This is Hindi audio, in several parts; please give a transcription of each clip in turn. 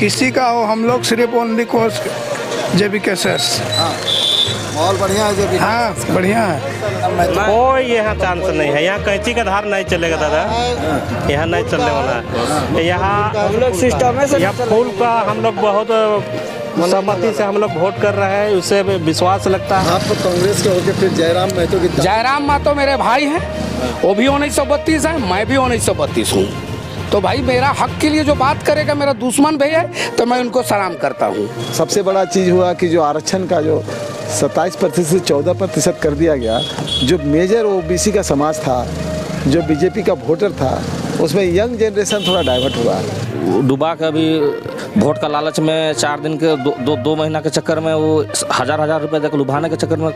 किसी का हो, हम लोग सिर्फ ओनली कोर्स जेबी कैसेस। माहौल बढ़िया है जेबी? हाँ बढ़िया है। कोई यहाँ चांस नहीं है, यहाँ कैंची का धार नहीं चलेगा दादा, यहाँ नहीं चलने वाला है। यहाँ हम लोग सिस्टम है, यहाँ फूल का हम लोग बहुत सहमति से हम लोग वोट कर रहे हैं, उससे विश्वास लगता है। आप कांग्रेस के होकर फिर जयराम महतो की जयराम महतो मेरे भाई हैं, वो भी 1932 है, मैं भी 1932 हूँ। तो भाई मेरा हक के लिए जो बात करेगा, मेरा दुश्मन भी है तो मैं उनको सलाम करता हूँ। सबसे बड़ा चीज़ हुआ कि जो आरक्षण का जो 27% से 14% कर दिया गया, जो मेजर ओबीसी का समाज था, जो बीजेपी का वोटर था, उसमें यंग जनरेशन थोड़ा डाइवर्ट हुआ। डुबा के अभी वोट का लालच में 4 दिन के दो महीना के चक्कर में वो हजार रुपए देकर लुभाने के चक्कर में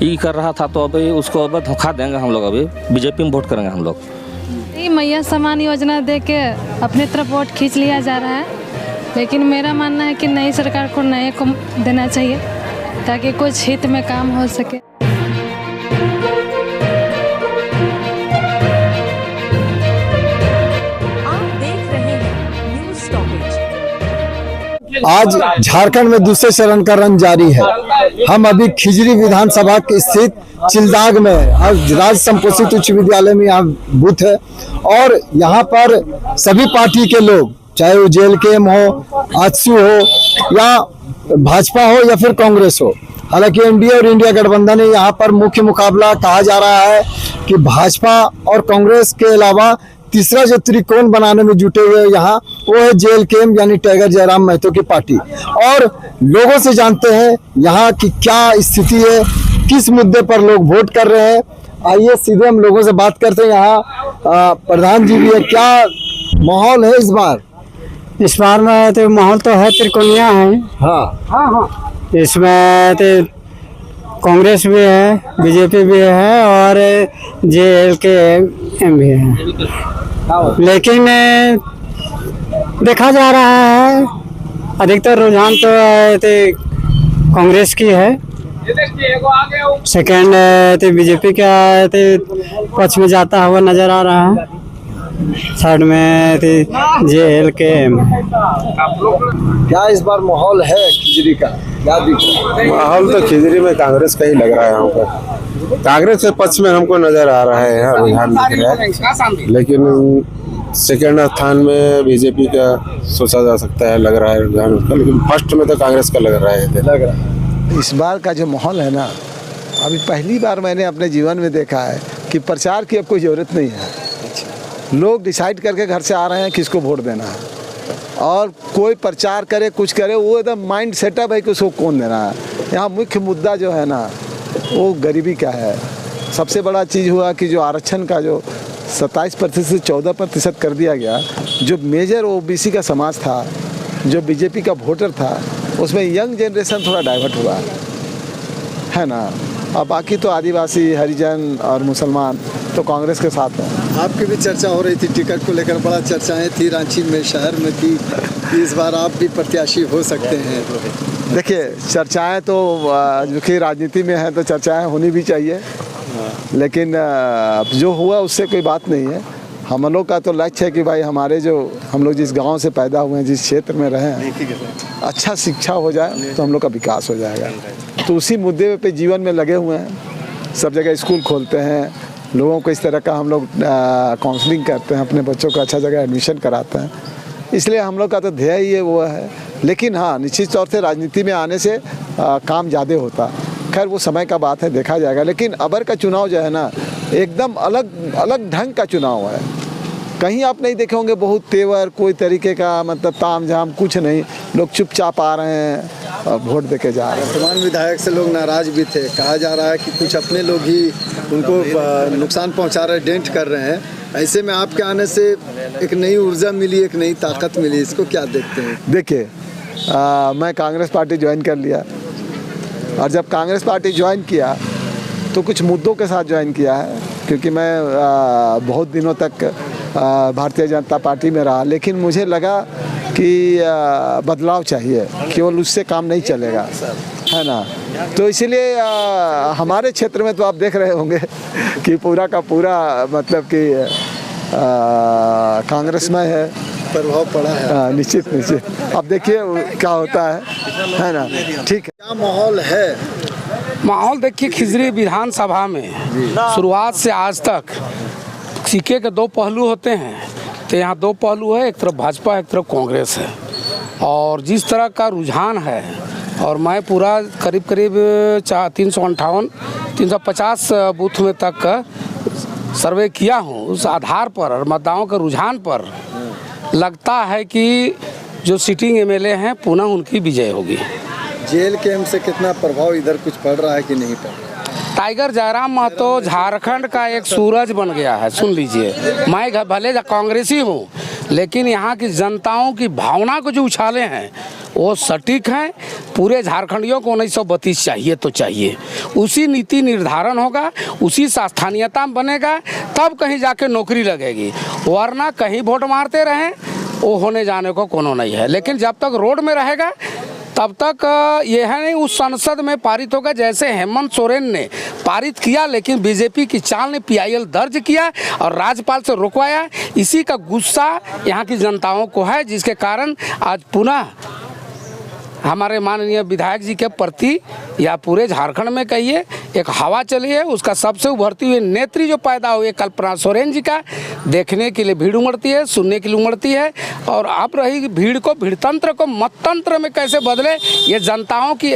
ये कर रहा था। तो अभी उसको अब धोखा देंगे हम लोग, अभी बीजेपी में वोट करेंगे हम लोग। मैया समान योजना दे के अपने तरफ वोट खींच लिया जा रहा है, लेकिन मेरा मानना है कि नई सरकार को नए को देना चाहिए ताकि कुछ हित में काम हो सके। आज झारखंड में दूसरे चरण का रन जारी है। हम अभी खिजरी विधानसभा के स्थित चिलदाग में राज्य संपोषित उच्च विद्यालय में यहाँ बूथ है और यहाँ पर सभी पार्टी के लोग, चाहे वो जेएलकेएम हो, आजसू हो या भाजपा हो या फिर कांग्रेस हो, हालांकि एनडीए और इंडिया गठबंधन है, यहाँ पर मुख्य मुकाबला कहा जा रहा है कि भाजपा और कांग्रेस के अलावा तीसरा जो त्रिकोण बनाने में जुटे हुए यहाँ वो है जेएलकेएम यानी टाइगर जयराम महतो की पार्टी। और लोगों से जानते हैं यहाँ की क्या स्थिति है, किस मुद्दे पर लोग वोट कर रहे हैं। आइए सीधे हम लोगों से बात करते हैं। यहाँ प्रधान जी भी है, क्या माहौल है इस बार? इस बार में तो माहौल तो है, त्रिकोणिया है। हाँ, इसमें तो कांग्रेस भी है, बीजेपी भी है और जेएलकेएम भी है। लेकिन देखा जा रहा है अधिकतर रुझान तो कांग्रेस की है, सेकंड तो बीजेपी का पक्ष में जाता हुआ नजर आ रहा है, थर्ड में जेएलकेएम। क्या इस बार माहौल है खिजरी का, क्या दिख रहा है? माहौल तो खिजरी में कांग्रेस का ही लग रहा है हमको। कांग्रेस के पक्ष में हमको नजर आ रहा है, रुझान दिख रहा है, लेकिन सेकेंड स्थान में बीजेपी का सोचा जा सकता है, लग रहा है रुझान उसका, लेकिन फर्स्ट में तो कांग्रेस का लग रहा है। इस बार का जो माहौल है ना, अभी पहली बार मैंने अपने जीवन में देखा है कि प्रचार की अब कोई ज़रूरत नहीं है। लोग डिसाइड करके घर से आ रहे हैं किसको वोट देना है, और कोई प्रचार करे कुछ करे वो एकदम माइंड सेटअप है कि उसको कौन देना है। यहाँ मुख्य मुद्दा जो है ना वो गरीबी का है। सबसे बड़ा चीज़ हुआ कि जो आरक्षण का जो 27% से 14% कर दिया गया, जो मेजर ओबीसी का समाज था, जो बीजेपी का वोटर था, उसमें यंग जनरेशन थोड़ा डाइवर्ट हुआ है ना। और बाकी तो आदिवासी, हरिजन और मुसलमान तो कांग्रेस के साथ हैं। आपकी भी चर्चा हो रही थी टिकट को लेकर, बड़ा चर्चाएं थी रांची में, शहर में थी कि इस बार आप भी प्रत्याशी हो सकते हैं। देखिए चर्चाएं तो जो कि राजनीति में है तो चर्चाएं होनी भी चाहिए, लेकिन जो हुआ उससे कोई बात नहीं है। हम लोग का तो लक्ष्य है कि भाई हमारे जो हम लोग जिस गांव से पैदा हुए हैं, जिस क्षेत्र में रहे हैं, अच्छा शिक्षा हो जाए तो हम लोग का विकास हो जाएगा। तो उसी मुद्दे पे जीवन में लगे हुए हैं। सब जगह स्कूल खोलते हैं, लोगों को इस तरह का हम लोग काउंसलिंग करते हैं, अपने बच्चों को अच्छा जगह एडमिशन कराते हैं। इसलिए हम लोग का तो ध्येय ये वो है। लेकिन हाँ, निश्चित तौर से राजनीति में आने से काम ज़्यादा होता। खैर वो समय का बात है, देखा जाएगा। लेकिन अबर का चुनाव जो है ना, एकदम अलग ढंग का चुनाव है। कहीं आप नहीं देखे होंगे बहुत तेवर, कोई तरीके का मतलब ताम झाम कुछ नहीं। लोग चुपचाप आ रहे हैं और वोट देके जा रहे हैं। वर्तमान विधायक से लोग नाराज भी थे, कहा जा रहा है कि कुछ अपने लोग ही उनको नुकसान पहुंचा रहे, डेंट कर रहे हैं। ऐसे में आपके आने से एक नई ऊर्जा मिली, एक नई ताकत मिली, इसको क्या देखते हैं? देखिए मैं कांग्रेस पार्टी ज्वाइन कर लिया, और जब कांग्रेस पार्टी ज्वाइन किया तो कुछ मुद्दों के साथ ज्वाइन किया है, क्योंकि मैं बहुत दिनों तक भारतीय जनता पार्टी में रहा। लेकिन मुझे लगा कि बदलाव चाहिए, केवल उससे काम नहीं चलेगा, है ना। तो इसीलिए हमारे क्षेत्र में तो आप देख रहे होंगे कि पूरा का पूरा मतलब कि कांग्रेस में है। प्रभाव पड़ा है। हाँ, निश्चित निश्चित। अब देखिए क्या होता है ना। ठीक है, क्या माहौल है? माहौल देखिए, खिजरी विधानसभा में शुरुआत से आज तक सिक्के के दो पहलू होते हैं, तो यहाँ दो पहलू है, एक तरफ भाजपा एक तरफ कांग्रेस है। और जिस तरह का रुझान है, और मैं पूरा करीब 358 350 बूथ में तक का सर्वे किया हूँ, उस आधार पर और मतदाताओं के रुझान पर लगता है कि जो सिटिंग एमएलए हैं पुनः उनकी विजय होगी। जेल कैंप से कितना प्रभाव इधर कुछ पड़ रहा है कि नहीं पड़ रहा? टाइगर जयराम महतो झारखंड का एक सूरज बन गया है। सुन लीजिए, मैं भले कांग्रेसी हूँ, लेकिन यहाँ की जनताओं की भावना को जो उछाले हैं वो सटीक हैं। पूरे झारखंडियों को 1932 चाहिए तो चाहिए, उसी नीति निर्धारण होगा, उसी स्थानीयता बनेगा, तब कहीं जाके नौकरी लगेगी। वरना कहीं वोट मारते रहें वो होने जाने को कोनो नहीं है। लेकिन जब तक रोड में रहेगा तब तक ये है नहीं उस संसद में पारित होगा। जैसे हेमंत सोरेन ने पारित किया, लेकिन बीजेपी की चाल ने PIL दर्ज किया और राज्यपाल से रुकवाया। इसी का गुस्सा यहाँ की जनताओं को है, जिसके कारण आज पुनः हमारे माननीय विधायक जी के प्रति या पूरे झारखंड में कहिए एक हवा चली है। उसका सबसे उभरती हुई नेत्री जो पैदा हुई है कल्पना सोरेन जी का, देखने के लिए भीड़ उमड़ती है, सुनने के लिए उमड़ती है। और अब रही भीड़ को, भीड़तंत्र को मततंत्र में कैसे बदले, ये जनताओं के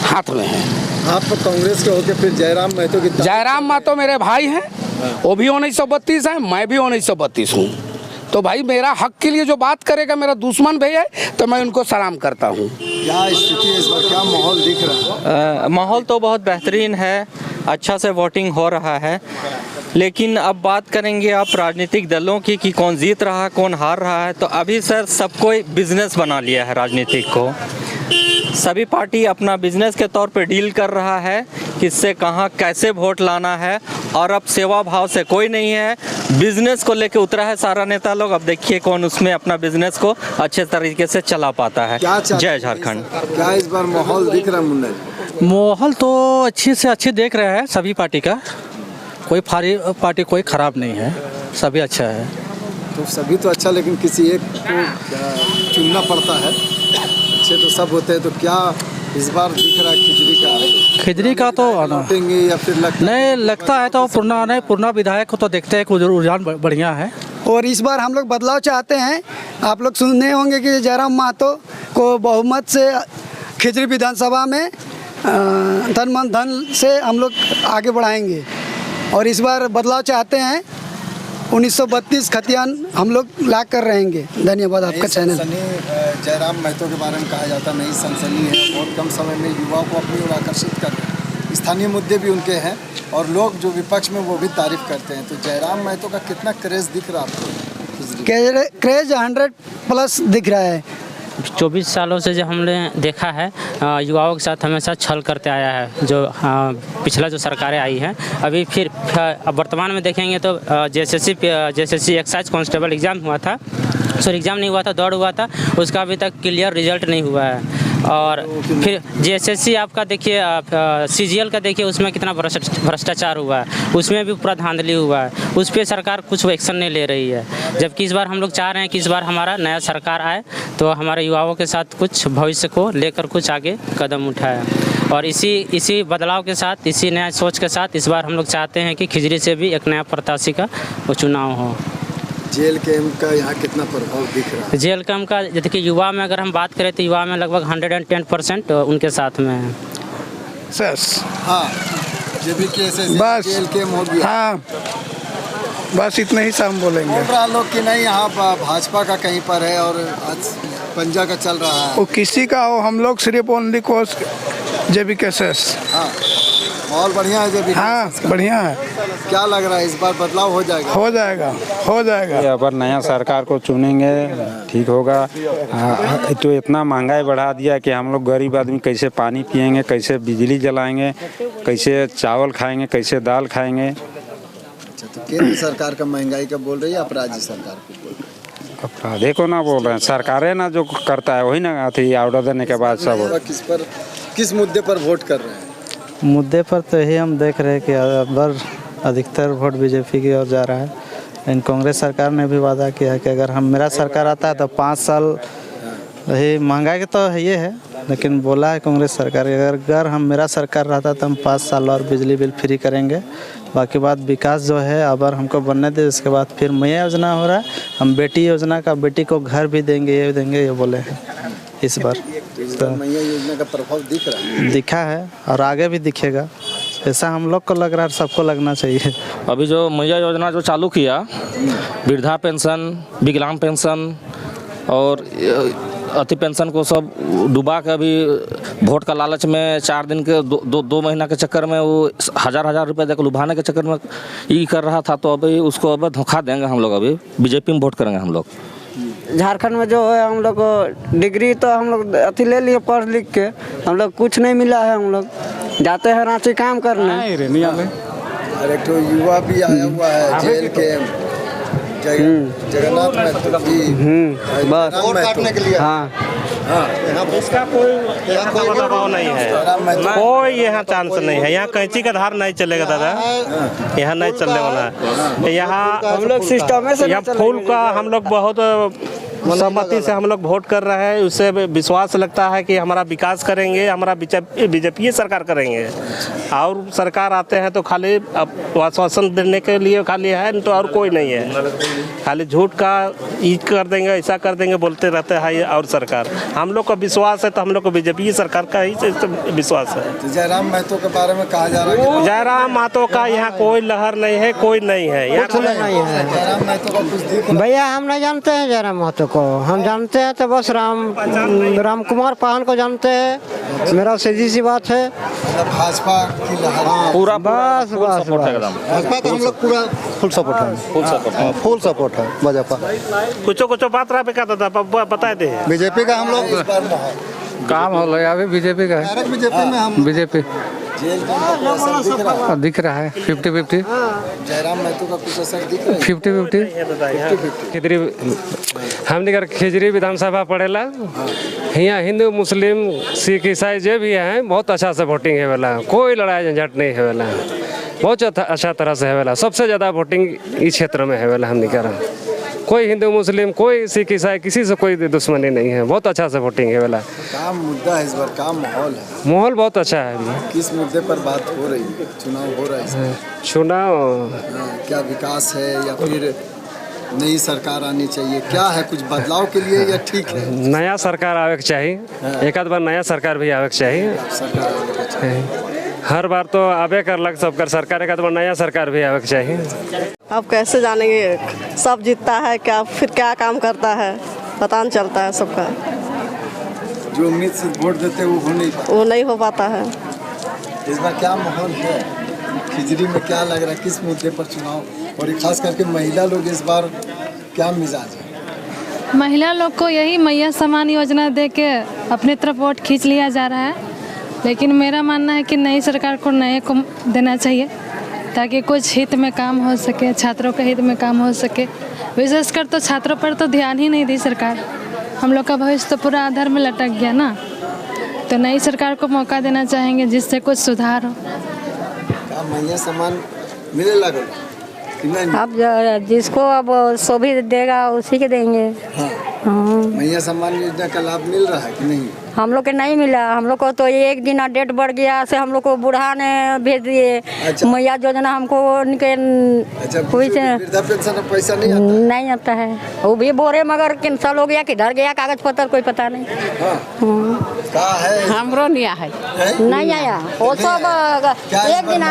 हाथ में है। आप कांग्रेस के होकर फिर जयराम महतो की? जयराम महतो मेरे भाई हैं, वो भी 1932 है, मैं भी 1932 हूँ। तो भाई मेरा हक के लिए जो बात करेगा मेरा दुश्मन भी है, तो मैं उनको सलाम करता हूँ। क्या स्थिति है इस बार, क्या माहौल दिख रहा है? माहौल तो बहुत बेहतरीन है, अच्छा से वोटिंग हो रहा है। लेकिन अब बात करेंगे आप राजनीतिक दलों की कि कौन जीत रहा है कौन हार रहा है, तो अभी सर सब कोई बिजनेस बना लिया है राजनीतिक को। सभी पार्टी अपना बिजनेस के तौर पे डील कर रहा है, किससे कहाँ कैसे वोट लाना है। और अब सेवा भाव से कोई नहीं है, बिजनेस को लेके उतरा है सारा नेता लोग। अब देखिए कौन उसमें अपना बिजनेस को अच्छे तरीके से चला पाता है। जय झारखंड। क्या इस बार माहौल दिख रहा है मुन्ना जी? माहौल तो अच्छी से अच्छी देख रहे हैं सभी पार्टी का, कोई पार्टी कोई ख़राब नहीं है, सभी अच्छा है। तो सभी तो अच्छा, लेकिन किसी एक को चुनना पड़ता है। अच्छे तो सब होते हैं, तो क्या इस बार दिख रहा है खिजरी का तो या फिर नहीं लगता है तो पुरना विधायक को तो देखते हैं कि रुझान बढ़िया है। और इस बार हम लोग बदलाव चाहते हैं। आप लोग सुने होंगे कि जयराम महतो को बहुमत से खिजरी विधानसभा में तन मन धन से हम लोग आगे बढ़ाएंगे। और इस बार बदलाव चाहते हैं, 1932 खतियान हम लोग ला कर रहेंगे। धन्यवाद आपका चैनल। जयराम महतो के बारे में कहा जाता नई सनसनी है, बहुत कम समय में युवाओं को अपनी ओर आकर्षित कर रहे हैं। स्थानीय मुद्दे भी उनके हैं और लोग जो विपक्ष में वो भी तारीफ करते हैं। तो जयराम महतो का कितना क्रेज दिख रहा है आपको? क्रेज 100+ दिख रहा है। 24 सालों से जो हमने देखा है, युवाओं के साथ हमेशा छल करते आया है। जो पिछला जो सरकारें आई हैं, अभी फिर वर्तमान में देखेंगे तो JSSC एक्साइज कांस्टेबल एग्ज़ाम हुआ था, एग्ज़ाम नहीं हुआ था, दौड़ हुआ था, उसका अभी तक क्लियर रिजल्ट नहीं हुआ है। और फिर JSSC आपका देखिए, CGL का देखिए, उसमें कितना भ्रष्टाचार हुआ है, उसमें भी पूरा धांधली हुआ है, उस पर सरकार कुछ एक्शन नहीं ले रही है। जबकि इस बार हम लोग चाह रहे हैं कि इस बार हमारा नया सरकार आए तो हमारे युवाओं के साथ कुछ भविष्य को लेकर कुछ आगे कदम उठाए। और इसी बदलाव के साथ, इसी नया सोच के साथ इस बार हम लोग चाहते हैं कि खिजरी से भी एक नया प्रत्याशी का चुनाव हो। जेल कैंप का यहाँ कितना प्रभाव दिख रहा है? जेल कैंप का देखिए, युवा में अगर हम बात करें तो युवा में लगभग 110% उनके साथ में है। हाँ, बस जेल कैंप हो गया। हाँ, बस इतना ही हम बोलेंगे। लोग कि नहीं यहाँ भाजपा का कहीं पर है और आज पंजा का चल रहा है। वो किसी का हो, हम लोग सिर्फ ओनली कोस JBKSS। हाँ, और बढ़िया है JBKSS। हाँ, बढ़िया है। क्या लग रहा है इस बार बदलाव हो जाएगा? हो जाएगा। अगर नया सरकार को चुनेंगे ठीक होगा। तो इतना महंगाई बढ़ा दिया कि हम लोग गरीब आदमी कैसे पानी पिएंगे, कैसे बिजली जलाएंगे, कैसे चावल खाएंगे, कैसे दाल खाएंगे। अच्छा, तो केंद्र सरकार का महंगाई का बोल रही है, आप राज्य सरकार को बोल रहे हैं? अपराधे को ना बोल रहे हैं, सरकारें ना जो करता है वही ना आती ऑर्डर देने के बाद सब। किस मुद्दे पर वोट कर रहे हैं? मुद्दे पर तो यही हम देख रहे हैं कि अधिकतर वोट बीजेपी की ओर जा रहा है। इन कांग्रेस सरकार ने भी वादा किया है कि अगर मेरा सरकार आता है तो 5 साल ही महंगाई तो है ये है, लेकिन बोला है कांग्रेस सरकार अगर मेरा सरकार रहता तो हम 5 साल और बिजली बिल फ्री करेंगे। बाकी बात विकास जो है अगर हमको बनने दे, उसके बाद फिर मैया योजना हो रहा है, हम बेटी योजना का बेटी को घर भी देंगे ये बोले हैं इस बार। तो मैया योजना का प्रभाव दिख रहा है, दिखा है और आगे भी दिखेगा, ऐसा हम लोग को लग रहा है, सबको लगना चाहिए। अभी जो मैया योजना जो चालू किया, वृद्धा पेंशन, विकलांग पेंशन और अति पेंशन को सब डुबा के अभी वोट का लालच में 4 दिन के 2 महीना के चक्कर में वो हजार रुपए देकर लुभाने के चक्कर में ये कर रहा था। तो अभी उसको अब धोखा देंगे हम लोग, अभी बीजेपी में वोट करेंगे हम लोग। झारखंड में जो है हम लोग को डिग्री तो हम लोग अति ले लिए पढ़ लिख के, हम लोग कुछ नहीं मिला है। हम लोग जाते हैं रांची काम करने। अरे तो युवा भी आया हुआ है जेल के जगन्नाथ महतो जी बस वोट काटने के लिए। हाँ इसका कोई दबाव नहीं है, कोई यहाँ चांस नहीं है। यहाँ कैंची का धार नहीं चलेगा दादा, यहाँ नहीं चलने वाला है। यहाँ हम लोग सिस्टम से यहाँ फूल का हम लोग बहुत सहमति से हम लोग वोट कर रहे हैं। उससे विश्वास लगता है कि हमारा विकास करेंगे, हमारा बीजेपी सरकार करेंगे। और सरकार आते हैं तो खाली आश्वासन देने के लिए खाली है, तो और कोई नहीं है। खाली झूठ का ईद कर देंगे, ऐसा कर देंगे बोलते रहते हैं। और सरकार हम लोग को विश्वास है, तो हम लोग को बीजेपी सरकार का ही विश्वास है। तो जयराम महतो के बारे में कहा जा रहा है, जयराम महतो का यहाँ कोई लहर नहीं है, कोई नहीं है यहाँ। जयराम महतो का कुछ दिख भैया हम नहीं जानते हैं जयराम महतो को। हम जानते हैं तो बस राम कुमार पान को जानते हैं। मेरा सीधी सी बात है, भाजपा की लहर पूरा बस भाजपा का हम लोग पूरा फुल सपोर्ट है, फुल सपोर्ट है भाजपा। कुछ बात रहा बेकार दादा बता दे। बीजेपी का हम लोग काम हो रहा है अभी बीजेपी का है। बीजेपी में हम बीजेपी जेल का असर दिख रहा है 50-50। जयराम महतो का कुछ असर दिख रहा है 50-50। खिजरी हमने कर खिजरी विधानसभा पड़ेला, यहाँ हिंदू मुस्लिम सिख ईसाई जो भी हैं बहुत अच्छा से वोटिंग है वाला, कोई लड़ाई झंझट नहीं है वाला, बहुत अच्छा तरह से है वाला। सबसे ज़्यादा वोटिंग इस क्षेत्र में है वाला। हमने कर कोई हिंदू मुस्लिम कोई सिख ईसाई किसी से कोई दुश्मनी नहीं है, बहुत अच्छा से वोटिंग है वाला। काम मुद्दा है इस बार, काम माहौल है, माहौल बहुत अच्छा है। किस मुद्दे पर बात हो रही है? चुनाव हो रहा है, चुनाव क्या विकास है या फिर नई सरकार आनी चाहिए? क्या है, कुछ बदलाव के लिए या ठीक है? नया सरकार आवे के चाहिए, एक आध बार नया सरकार भी आवे के चाहिए। सरकार आने के चाहिए। हर बार तो आवे कर लग सबकर सरकार, एक आध बार नया सरकार भी आवे के चाहिए। अब कैसे जानेंगे सब जीतता है क्या, फिर क्या काम करता है पता नहीं चलता है सबका। जो उम्मीद से वोट देते हैं वो नहीं हो पाता है। इस बार क्या माहौल है खिजरी में, क्या लग रहा है, किस मुद्दे पर चुनाव, और खास करके महिला लोग इस बार क्या मिजाज है? महिला लोग को यही मैया सम्मान योजना दे के अपने तरफ वोट खींच लिया जा रहा है, लेकिन मेरा मानना है कि नई सरकार को नए को देना चाहिए ताकि कुछ हित में काम हो सके, छात्रों के हित में काम हो सके। विशेषकर तो छात्रों पर तो ध्यान ही नहीं दी सरकार। हम लोग का भविष्य तो पूरा आधार में लटक गया ना, तो नई सरकार को मौका देना चाहेंगे जिससे कुछ सुधार हो। मैया सम्मान मिले लगे अब जिसको अब सो भी देगा उसी के देंगे। हाँ। मैया सम्मान योजना का लाभ मिल रहा है कि नहीं? हम लोग के नहीं मिला, हम लोग को तो एक दिन डेट बढ़ गया से हम लोग को बूढ़ा ने भेज दिए। अच्छा। मैया योजना हमको वृद्धा पेंशन का पैसा नहीं आता है, वो भी बोरे मगर कैंसिल हो गया, किधर गया कागज पत्र कोई पता नहीं। कहाँ है? हमरो नहीं आया, नहीं आया वो सब एक दिन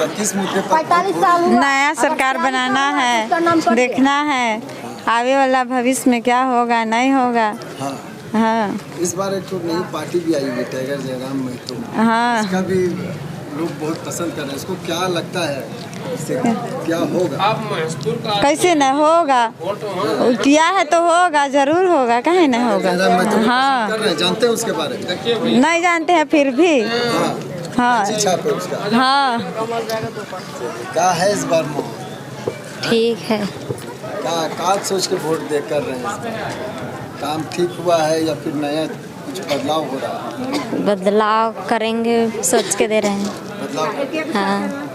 किस मुद्दे पर? 45 साल नया सरकार बनाना है, देखना है आगे वाला भविष्य में क्या होगा नहीं होगा। हाँ इस बार एक तो नई पार्टी भी आई है टाइगर जयराम महतो। हाँ इसका भी लोग बहुत पसंद कर रहे हैं, इसको क्या लगता है इससे क्या होगा? कैसे न होगा, किया है तो होगा, जरूर होगा, कहीं नहीं होगा। हाँ कर रहे हैं, जानते हैं उसके बारे में? नहीं जानते हैं फिर भी। हाँ हाँ क्या है इस बार माहौल? ठीक है। क्या सोच के वोट दे कर रहे हैं? काम ठीक हुआ है या फिर नया कुछ बदलाव हो रहा है? बदलाव करेंगे सोच के दे रहे हैं। बदलाव हाँ